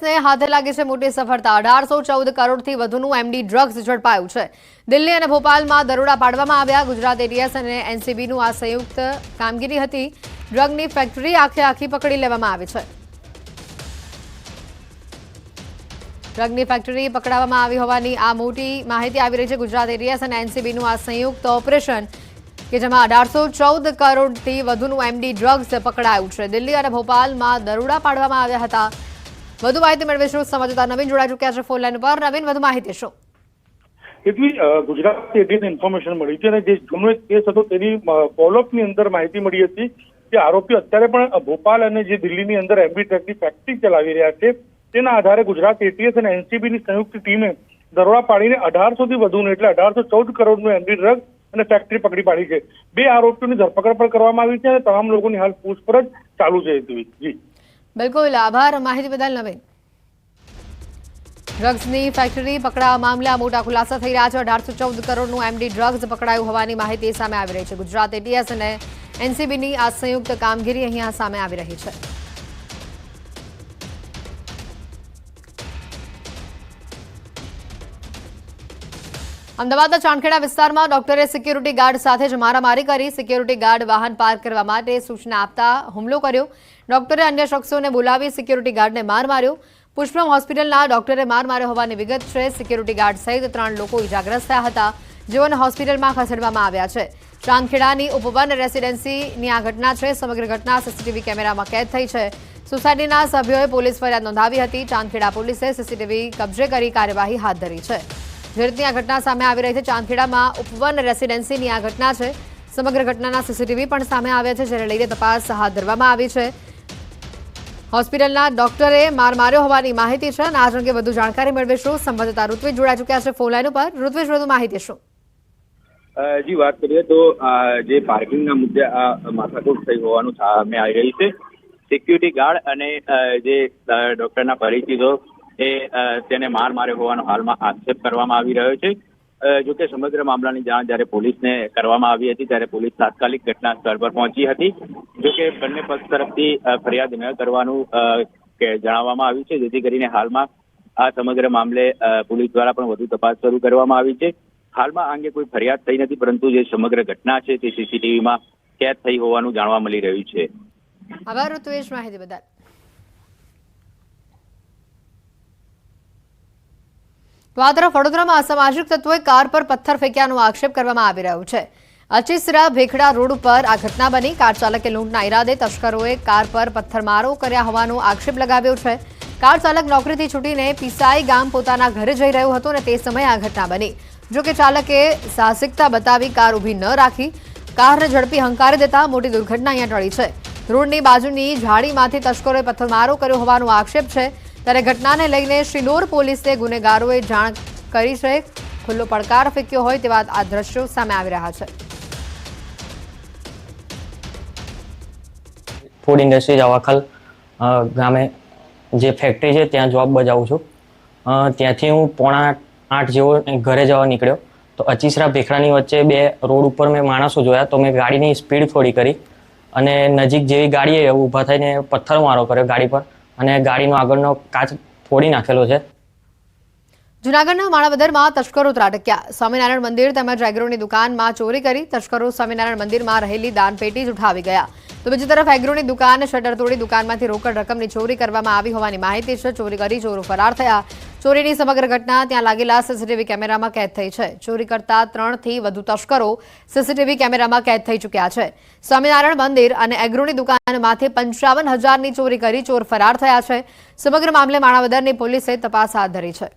પોલીસને હાથે લાગી છે મોટી સફળતા। 1814 કરોડથી વધુનું એમડી ડ્રગ્સ ઝડપાયું છે। દિલ્હી અને ભોપાલમાં દરોડા પાડવામાં આવ્યા। ગુજરાત એટીએસ અને એનસીબીનું આ સંયુક્ત કામગીરી હતી। ડ્રગની ફેક્ટરી આખી પકડી લેવામાં આવી છે। ડ્રગની ફેક્ટરી પકડાવવામાં આવી હોવાની આ મોટી માહિતી આવી રહી છે। ગુજરાત એટીએસ અને એનસીબીનું આ સંયુક્ત ઓપરેશન કે જેમાં 1814 કરોડથી વધુનું એમડી ડ્રગ્સ પકડાયું છે। દિલ્હી અને ભોપાલમાં દરોડા પાડવામાં આવ્યા હતા। વધુ માહિતી મેળવીશું સંવાદદાતા નવીન જોડાઈ ચૂક્યા છે ફોન લાઈન પર। નવીન, વધુ માહિતી શું? ગુજરાત એટીએસને ઇન્ફોર્મેશન મળી છે અને જે જૂનો કેસ હતો તેની ફોલોઅપની અંદર માહિતી મળી હતી કે આરોપીઓ અત્યારે પણ ભોપાલ અને જે દિલ્હીની અંદર એમડી ડ્રગની ફેક્ટરી ચલાવી રહ્યા છે। તેના આધારે ગુજરાત એટીએસ અને એનસીબીની સંયુક્ત ટીમે દરોડા પાડીને 1800થી વધુનું એટલે 1814 કરોડનું એમડી ડ્રગ અને ફેક્ટરી પકડી પાડી છે। 2 આરોપીઓની ધરપકડ પણ કરવામાં આવી છે અને તમામ લોકોની હાલ પૂછપરછ ચાલુ છે। જી બિલકુલ, આભાર માહિતી બદલ નવીન। ડ્રગ્સની ફેક્ટરી પકડાવા મામલે આ મોટા ખુલાસા થઈ રહ્યા છે। 1814 કરોડનું એમડી ડ્રગ્સ પકડાયું હોવાની માહિતી સામે આવી રહી છે। ગુજરાત એટીએસ અને એનસીબીની આ સંયુક્ત કામગીરી અહીંયા સામે આવી રહી છે। અમદાવાદના ચાણખેડા વિસ્તારમાં ડોક્ટરે સિક્યુરિટી ગાર્ડ સાથે જ મારામારી કરી। સિક્યુરિટી ગાર્ડ વાહન પાર્ક કરવા માટે સૂચના આપતા હુમલો કર્યો। ડોક્ટરે અન્ય શખ્સોને બોલાવી સિક્યુરિટી ગાર્ડને માર માર્યો। પુષ્પમ હોસ્પિટલના ડોક્ટરે માર માર્યો હોવાની વિગત છે। સિક્યુરિટી ગાર્ડ સહિત 3 લોકો ઇજાગ્રસ્ત થયા હતા, જેઓને હોસ્પિટલમાં ખસેડવામાં આવ્યા છે। ચાણખેડાની ઉપવન રેસિડેન્સીની આ ઘટના છે। સમગ્ર ઘટના સીસીટીવી કેમેરામાં કેદ થઈ છે। સોસાયટીના સભ્યોએ પોલીસ ફરિયાદ નોંધાવી હતી। ચાણખેડા પોલીસે સીસીટીવી કબજે કરી કાર્યવાહી હાથ ધરી છે। જે રીતની આ ઘટના સામે આવી રહી છે, ચાંદખેડામાં ઉપવન રેસિડેન્સીની આ ઘટના છે। સમગ્ર ઘટનાના સીસીટીવી પણ સામે આવ્યા છે, જેને લઈને તપાસ હાથ ધરવામાં આવી છે। હોસ્પિટલના ડોક્ટરે માર માર્યો હોવાની માહિતી છે અને આ અંગે વધુ જાણકારી મેળવીશું। સંવાદદાતા ઋત્વિજ જોડાઈ ચૂક્યા છે ફોન લાઈન ઉપર। ઋત્વિજ, વધુ માહિતી શું? જી, વાત કરીએ તો જે પાર્કિંગના મુદ્દે આ માથાકૂટ થઈ હોવાનું સામે આવી રહી છે। સિક્યુરિટી ગાર્ડ અને જે ડોક્ટરના પરિચિતો તેને માર માર્યો હોવાનો હાલમાં આક્ષેપ કરવામાં આવી રહ્યો છે। જોકે સમગ્ર મામલાની જાણ જ્યારે પોલીસને કરવામાં આવી હતી ત્યારે પોલીસ તાત્કાલિક ઘટના સ્થળ પર પહોંચી હતી। જોકે બંને પક્ષ તરફથી ફરિયાદ ન કરવાનું જણાવવામાં આવ્યું છે, જેથી કરીને હાલમાં આ સમગ્ર મામલે પોલીસ દ્વારા પણ વધુ તપાસ શરૂ કરવામાં આવી છે। હાલમાં આ અંગે કોઈ ફરિયાદ થઈ નથી, પરંતુ જે સમગ્ર ઘટના છે તે સીસીટીવીમાં કેદ થઈ હોવાનું જાણવા મળી રહ્યું છે। આભાર ઋત્વિજ માહિતી બદલ। તો આ તરફ વડોદરામાં અસામાજિક તત્વોએ કાર પર પથ્થર ફેંક્યાનો આક્ષેપ કરવામાં આવી રહ્યો છે। અચીસરા ભેખડા રોડ ઉપર આ ઘટના બની। કાર ચાલકે લૂંટના ઈરાદે તસ્કરોએ કાર પર પથ્થરમારો કર્યા હોવાનો આક્ષેપ લગાવ્યો છે। કાર ચાલક નોકરીથી છૂટીને પીસાઈ ગામ પોતાના ઘરે જઈ રહ્યો હતો અને તે સમયે આ ઘટના બની। જોકે ચાલકે સાહસિકતા બતાવી કાર ઊભી ન રાખી કારને ઝડપી હંકારી દેતા મોટી દુર્ઘટના અહીંયા ટળી છે। રોડની બાજુની ઝાડીમાંથી તસ્કરોએ પથ્થરમારો કર્યો હોવાનો આક્ષેપ છે। ત્યારે ઘટનાને લઈને શિનોર પોલીસે ગુનેગારોએ જાણ કરી છે। ખુલ્લો પડકાર ફેંક્યો હોય તેવા આ દ્રશ્યો સામે આવી રહ્યા છે। ફૂડ ઇન્ડસ્ટ્રીઝ અવાખલ ગામે જે ફેક્ટરી છે ત્યાં જોબ બજાવું છું। ત્યાંથી હું 7:45 જેવો ઘરે જવા નીકળ્યો તો અચીસરા ભેખડાની વચ્ચે 2 રોડ ઉપર મેં માણસો જોયા, તો મેં ગાડીની સ્પીડ થોડી કરી અને નજીક જેવી ગાડીએ ઊભા થઈને પથ્થરમારો કર્યો ગાડી પર અને ગાડીનો આગળનો કાચ ફોડી નાખેલો છે। જૂનાગઢના માણાવદરમાં તસ્કરો ત્રાટક્યા। સ્વામિનારાયણ મંદિર તેમજ એગ્રોની દુકાનમાં ચોરી કરી તસ્કરો સ્વામિનારાયણ મંદિરમાં રહેલી દાનપેટી જ ઉઠાવી ગયા। તો બીજી તરફ એગ્રોની દુકાન શટર તોડી દુકાનમાંથી રોકડ રકમની ચોરી કરવામાં આવી હોવાની માહિતી છે। ચોરી કરી ચોરો ફરાર થયા। ચોરીની સમગ્ર ઘટના ત્યાં લાગેલા સીસીટીવી કેમેરામાં કેદ થઈ છે। ચોરી કરતા 3થી વધુ તસ્કરો સીસીટીવી કેમેરામાં કેદ થઈ ચૂક્યા છે। સ્વામિનારાયણ મંદિર અને એગ્રોની દુકાનમાંથી 55,000ની ચોરી કરી ચોર ફરાર થયા છે। સમગ્ર મામલે માણાવદરની પોલીસે તપાસ હાથ ધરી છે।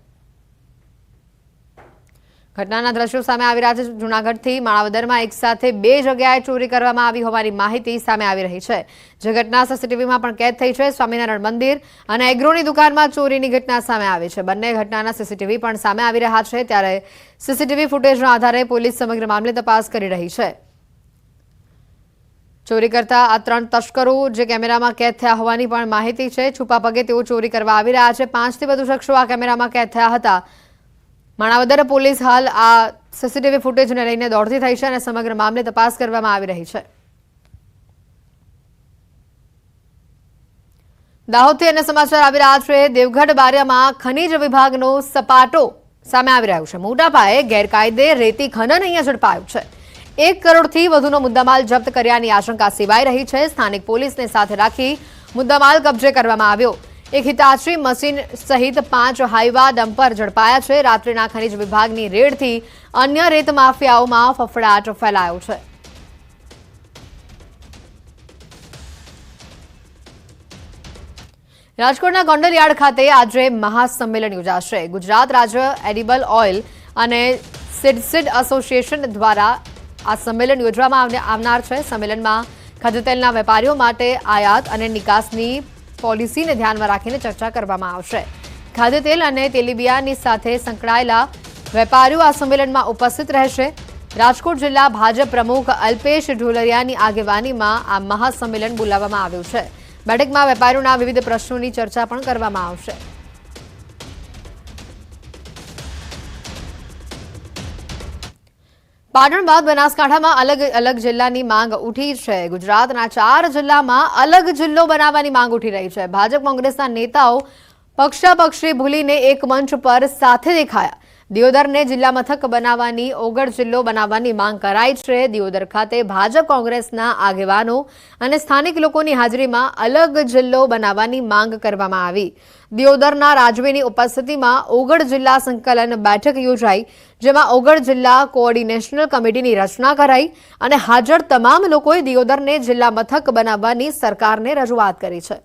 ઘટનાના દ્રશ્યો સામે આવી રહ્યા છે। જૂનાગઢથી માણાવદરમાં એક સાથે 2 જગ્યાએ ચોરી કરવામાં આવી હોવાની માહિતી સામે આવી રહી છે। જે ઘટના સીસીટીવીમાં પણ કેદ થઈ છે। સ્વામિનારાયણ મંદિર અને એગ્રોની દુકાનમાં ચોરીની ઘટના સામે આવી છે। બંને ઘટનાના સીસીટીવી પણ સામે આવી રહ્યા છે। ત્યારે સીસીટીવી ફૂટેજના આધારે પોલીસ સમગ્ર મામલે તપાસ કરી રહી છે। ચોરી કરતા આ 3 તસ્કરો જે કેમેરામાં કેદ થયા હોવાની પણ માહિતી છે। છુપા પગે તેઓ ચોરી કરવા આવી રહ્યા છે। 5થી વધુ શખ્સો આ કેમેરામાં કેદ થયા હતા। માણાવદર પોલીસ હાલ આ સીસીટીવી ફૂટેજને લઈને દોડતી થઈ છે અને સમગ્ર મામલે તપાસ કરવામાં આવી રહી છે। દાહોદથી અન્ય સમાચાર આવી રહ્યા છે। દેવગઢ બારિયામાં ખનીજ વિભાગનો સપાટો સામે આવી રહ્યો છે। મોટા પાયે ગેરકાયદે રેતી ખનન અહીંયા ઝડપાયું છે। 1 કરોડથી વધુનો મુદ્દામાલ જપ્ત કર્યાની આશંકા સેવાઈ રહી છે। સ્થાનિક પોલીસને સાથે રાખી મુદ્દામાલ કબજે કરવામાં આવ્યો। એક હિતાચી મશીન સહિત 5 હાઈવા ડમ્પર ઝડપાયા છે। રાત્રિના ખનીજ વિભાગની રેડથી અન્ય રેત માફિયાઓમાં ફફડાટ ફેલાયો છે। રાજકોટના ગોંડલ યાર્ડ ખાતે આજે મહાસંમેલન યોજાશે। ગુજરાત રાજ્ય એડિબલ ઓઇલ અને સીડ એસોસિએશન દ્વારા આ સંમેલન યોજવામાં આવનાર છે। સંમેલનમાં ખાદ્યતેલના વેપારીઓ માટે આયાત અને નિકાસની પોલિસીને ધ્યાનમાં રાખીને ચર્ચા કરવામાં આવશે। ખાદ્યતેલ અને તેલીબિયાની સાથે સંકળાયેલા વેપારીઓ આ સંમેલનમાં ઉપસ્થિત રહેશે। રાજકોટ જિલ્લા ભાજપ પ્રમુખ અલ્પેશ ઢોલરિયાની આગેવાનીમાં આ મહાસંમેલન બોલાવવામાં આવ્યું છે। બેઠકમાં વેપારીઓના વિવિધ પ્રશ્નોની ચર્ચા પણ કરવામાં આવશે। પાટણ બાદ બનાસકાંઠામાં અલગ અલગ જિલ્લાની માંગ ઉઠી છે। ગુજરાતના 4 જિલ્લામાં અલગ જિલ્લો બનાવવાની માંગ ઉઠી રહી છે। ભાજપ કોંગ્રેસના નેતાઓ પક્ષાપક્ષી ભૂલીને એક મંચ પર સાથે દેખાયા। દિયોદરને જિલ્લા મથક બનાવવાની ઓગળ જિલ્લો બનાવવાની માંગ કરાઈ છે। દિયોદર ખાતે ભાજપ કોંગ્રેસના આગેવાનો અને સ્થાનિક લોકોની હાજરીમાં અલગ જિલ્લો બનાવવાની માંગ કરવામાં આવી। દિયોદરના રાજવીની ઉપસ્થિતિમાં ઓગળ જિલ્લા સંકલન બેઠક યોજાઈ, જેમાં ઓગળ જિલ્લા કોઓર્ડિનેશન કમિટીની રચના કરાઈ અને હાજર તમામ લોકોએ દિયોદરને જિલ્લા મથક બનાવવાની સરકારને રજૂઆત કરી છે।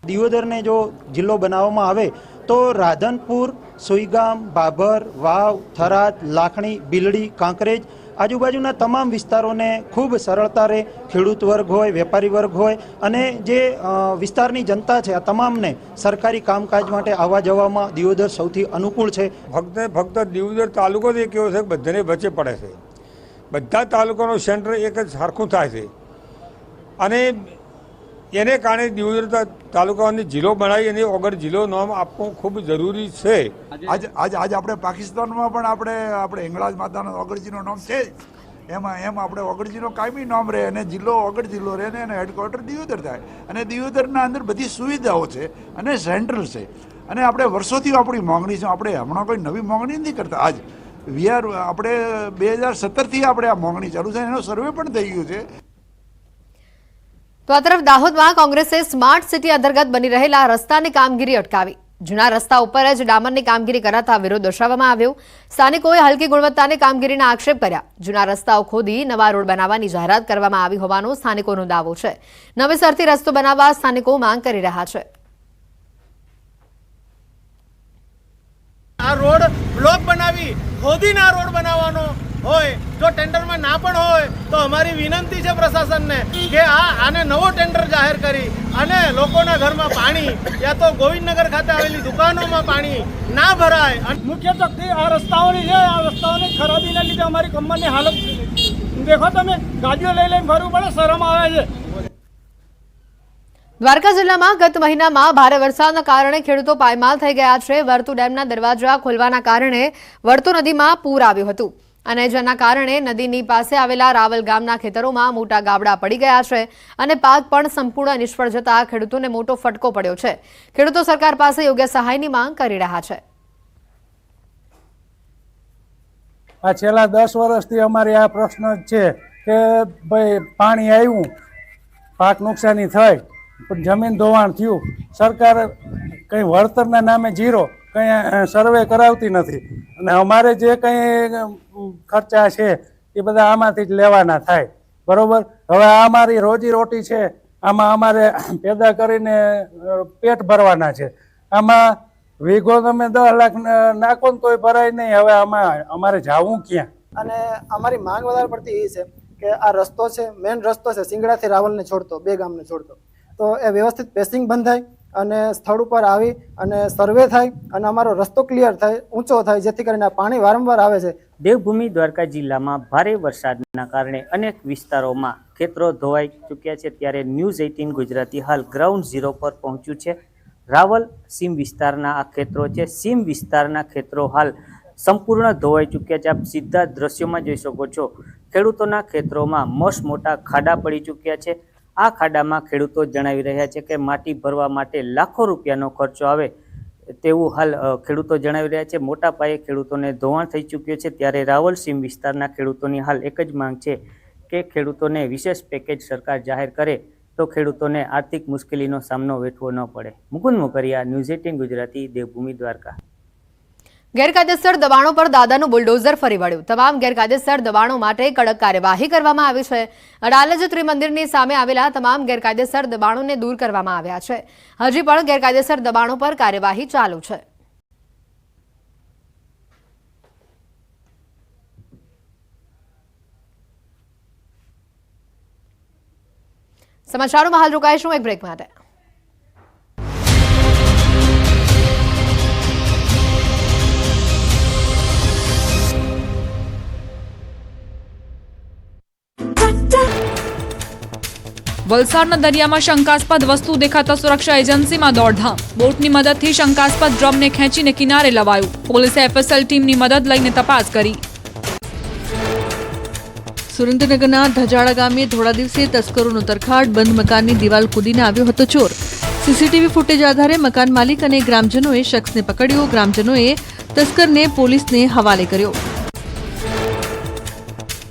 દિયોદરને જો જિલ્લો બનાવવામાં આવે તો રાધનપુર, સુઈગામ, બાભર, વાવ, થરાદ, લાખણી, બિલડી, કાંકરેજ આજુબાજુના તમામ વિસ્તારોને ખૂબ સરળતા રહે। ખેડૂત વર્ગ હોય, વેપારી વર્ગ હોય અને જે વિસ્તારની જનતા છે આ તમામને સરકારી કામકાજ માટે આવવા જવામાં દિયોદર સૌથી અનુકૂળ છે। ફક્ત દિયોદર તાલુકો જ એક એવો છે કે બધાને વચ્ચે પડે છે। બધા તાલુકાનું સેન્ટર એક જ સરખું થાય છે અને એને કારણે દિયોદર તાલુકાની જિલ્લો બનાવી અને ઓગળ જિલ્લો નામ આપવું ખૂબ જરૂરી છે। આજે આપણે પાકિસ્તાનમાં પણ આપણે હિંગળાજ માતાનો ઓગળજીનો નામ છે એમ આપણે ઓગળજીનો કાયમી નામ રહે અને જિલ્લો ઓગળ જિલ્લો રહે ને એનો હેડક્વાર્ટર દિયોદર થાય અને દિયોદરના અંદર બધી સુવિધાઓ છે અને સેન્ટ્રલ છે અને આપણે વર્ષોથી આપણી માંગણી છે। આપણે હમણાં કોઈ નવી માંગણી નથી કરતા। આજ આપણે 2017થી આપણે આ માંગણી ચાલુ છે, એનો સર્વે પણ થઈ ગયું છે। તો આ તરફ દાહોદમાં કોંગ્રેસે સ્માર્ટ સિટી અંતર્ગત બની રહેલા રસ્તાની કામગીરી અટકાવી। જૂના રસ્તા ઉપર જ ડામરની કામગીરી કરાતા વિરોધ દર્શાવવામાં આવ્યો। સ્થાનિકોએ હલકી ગુણવત્તાની કામગીરીના આક્ષેપ કર્યા। જૂના રસ્તાઓ ખોદી નવા રોડ બનાવવાની જાહેરાત કરવામાં આવી હોવાનો સ્થાનિકોનો દાવો છે। નવેસરથી રસ્તો બનાવવા સ્થાનિકો માંગ કરી રહ્યા છે। આ રોડ બ્લોક બનાવી ખોદીને આ રોડ બનાવવાનો હોય, જો ટેન્ડરમાં ના પણ હોય તો અમારી વિનંતી છે પ્રશાસનને કે આને નવો ટેન્ડર જાહેર કરી અને લોકોના ઘરમાં પાણી યા તો ગોવિંદનગર ખાતે આવેલી દુકાનોમાં પાણી ના ભરાય। મુખ્ય તકલીફ આ રસ્તાઓની છે। આ રસ્તાઓની ખરાબીને લીધે અમારી કમરની હાલત દેખો તમે, ગાડીઓ લઈને ફરવું પડે, શરમ આવે છે। દ્વારકા જિલ્લામાં ગત મહિનામાં ભારે વરસાદના કારણે ખેડૂતો પાયમાલ થઈ ગયા છે। વર્તુ ડેમના દરવાજા ખોલવાના કારણે વર્તુ નદીમાં પૂર આવ્યું હતું અને જેના કારણે નદીની પાસે આવેલા રાવલ ગામના ખેતરોમાં મોટા ગાબડા પડી ગયા છે અને પાક પણ સંપૂર્ણ નિષ્ફળ જતા ખેડૂતોને મોટો ફટકો પડ્યો છે। ખેડૂતો સરકાર પાસે યોગ્ય સહાયની માંગ કરી રહ્યા છે। આ છેલ્લા 10 વર્ષથી અમારી આ પ્રશ્ન છે કે ભાઈ પાણી આવ્યું, પાક નુકસાની થઈ, જમીન ધોવાણ થયું, સરકાર કંઈ વળતરના નામે જીરો, કંઈ સર્વે કરાવતી નથી અને અમારે જે કંઈ ખર્ચા છે એ બધા આમાંથી જ લેવાના થાય। બરોબર, હવે આ અમારી રોજીરોટી છે, આમાં અમારે પેદા કરીને પેટ ભરવાના છે। આમાં વીઘો તમે 10 લાખ નાખો ને તોય ભરાય નહીં। હવે આમાં અમારે જવું ક્યાં? અને અમારી માંગ વધારે પડતી એ છે કે આ રસ્તો છે, મેઇન રસ્તો છે સિંગડાથી રાવલને છોડતો, 2 ગામને છોડતો, તો એ વ્યવસ્થિત પેસિંગ બંધ થાય અને સ્થળ ઉપર આવી અને સર્વે થાય અને અમારો રસ્તો ક્લિયર થાય, ઊંચો થાય, જેથી કરીને પાણી વારંવાર આવે છે। દેવભૂમિ દ્વારકા જિલ્લામાં ભારે વરસાદના કારણે અનેક વિસ્તારોમાં ખેતરો ધોવાઈ ચૂક્યા છે। ત્યારે ન્યૂઝ 18 ગુજરાતી હાલ ગ્રાઉન્ડ ઝીરો પર પહોંચ્યું છે। રાવલ સીમ વિસ્તારના આ ખેતરો છે। સીમ વિસ્તારના ખેતરો હાલ સંપૂર્ણ ધોવાઈ ચૂક્યા છે। આપ સીધા દ્રશ્યોમાં જોઈ શકો છો, ખેડૂતોના ખેતરોમાં મોટા ખાડા પડી ચૂક્યા છે। આ ખાડામાં ખેડૂતો જણાવી રહ્યા છે કે માટી ભરવા માટે લાખો રૂપિયાનો ખર્ચો આવે તેવું હાલ ખેડૂતો જણાવી રહ્યા છે. મોટા પાયે ખેડૂતોને ધોવાણ થઈ ચૂક્યું છે. ત્યારે રાવલ સીમ વિસ્તારના ખેડૂતોની હાલ એક જ માંગ છે કે ખેડૂતોને વિશેષ પેકેજ સરકાર જાહેર કરે તો ખેડૂતોને આર્થિક મુશ્કેલીનો સામનો વેઠવો ન પડે. મુકુંદ મોકરિયા, ન્યૂઝ 18 ગુજરાતી, દેવભૂમિ, દ્વારકા. ગેરકાયદેસર દબાણો પર દાદાનું બુલડોઝર ફરી વળ્યું. તમામ ગેરકાયદેસર દબાણો માટે કડક કાર્યવાહી કરવામાં આવી છે. અડાલજ ત્રિમંદિરની સામે આવેલા તમામ ગેરકાયદેસર દબાણોને દૂર કરવામાં આવ્યા છે. હજી પણ ગેરકાયદેસર દબાણો પર કાર્યવાહી ચાલુ છે. સમાચારોમાં હાલ રોકાઈશું એક બ્રેક માટે. વલસાડના દરિયામાં શંકાસ્પદ વસ્તુ દેખાતા સુરક્ષા એજન્સીમાં દોડધામ. બોટની મદદથી શંકાસ્પદ ડ્રમને ખેંચીને કિનારે લવાયું. પોલીસે એફએસએલ ટીમની મદદ લઈને તપાસ કરી. સુરેન્દ્રનગરના ધજાડા ગામે થોડા દિવસે તસ્કરોનો તરખાટ. બંધ મકાનની દિવાલ કૂદીને આવ્યો હતો ચોર. સીસીટીવી ફૂટેજ આધારે મકાન માલિક અને ગ્રામજનોએ શખ્સને પકડ્યો. ગ્રામજનોએ તસ્કરને પોલીસને હવાલે કર્યો.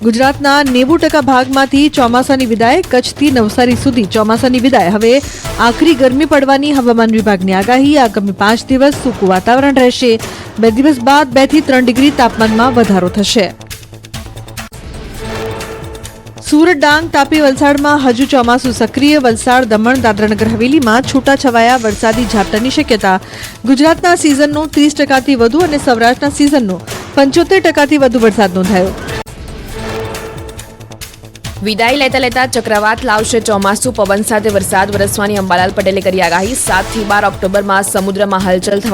ગુજરાતના 90% ભાગમાંથી ચોમાસાની વિદાય. કચ્છથી નવસારી સુધી ચોમાસાની વિદાય. હવે આખરી ગરમી પડવાની હવામાન વિભાગની આગાહી. આગામી 5 દિવસ સૂકું વાતાવરણ રહેશે. 2 દિવસ બાદ 2 થી 3 ડિગ્રી તાપમાનમાં વધારો થશે. સુરત, ડાંગ, તાપી, વલસાડમાં હજુ ચોમાસું સક્રિય. વલસાડ, દમણ, દાદરાનગર હવેલીમાં છૂટાછવાયા વરસાદી ઝાપટાની શક્યતા. ગુજરાતના સિઝનનો 30%થી વધુ અને સૌરાષ્ટ્રના સિઝનનો 75%થી વધુ વરસાદ નોંધાયો. વિદાય લેતા ચક્રવાત લાવશે ચોમાસું. પવન સાથે વરસાદ વરસવાની અંબાલાલ પટેલે કરી આગાહી. 7 થી 12 ઓક્ટોબરમાં સમુદ્રમાં હલચલ થવા